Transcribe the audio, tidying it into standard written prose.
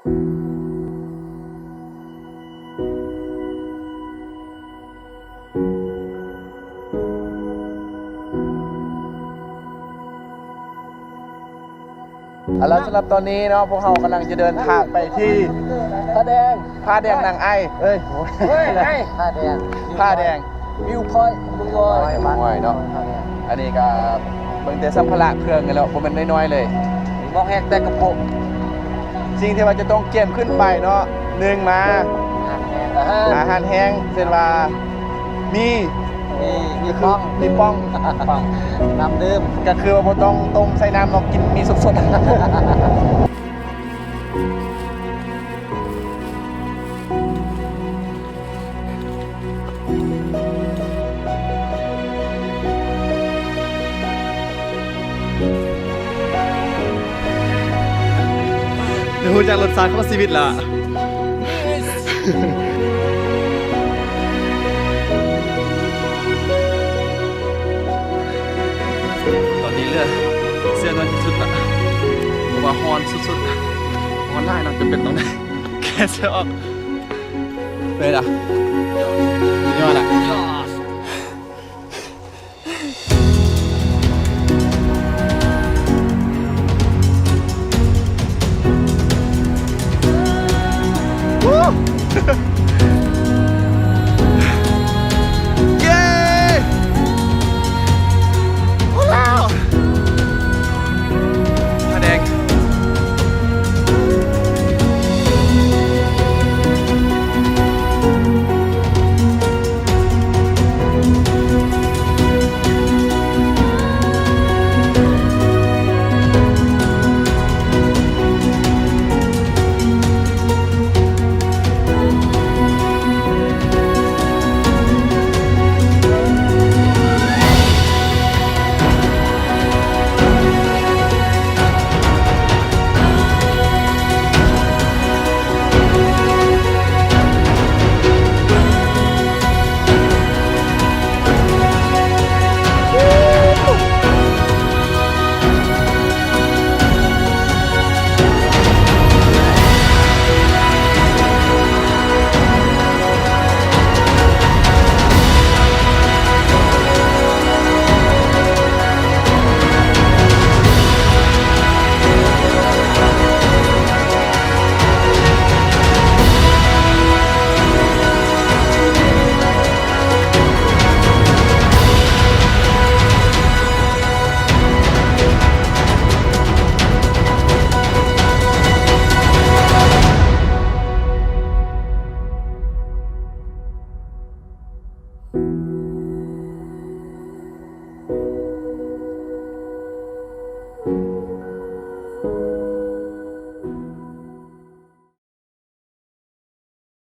แล้วสำหรับตอนนี้เนาะพวกเรากำลังจะเดินทางไปที่ผ้าแดงนางไอเอ้ยผ้าแดงวิวพอยต์บึงงอยเนาะอันนี้ก็เบิ่งแต่สัมภาระเครื่องกันแล้วผมเป็นน้อยๆเลยมองแหกแต่กระโปรงสิ่งที่ว่าจะต้องเก็บขึ้นไปเนาะ1มาอาหารแห้งเช่นว่ามีป้องน้ำดื่มก็คือว่าบ่ต้องต้มใส่น้ำเรากินมีสดๆดูจากรถซาเข้ามาชีวิตละตอนนี้เลือดเสียเงินที่สุดละผมว่าฮอนสุดๆฮอนได้นะจะเป็นตรงไหนแค่เสียออกเลยล่ะยอดละ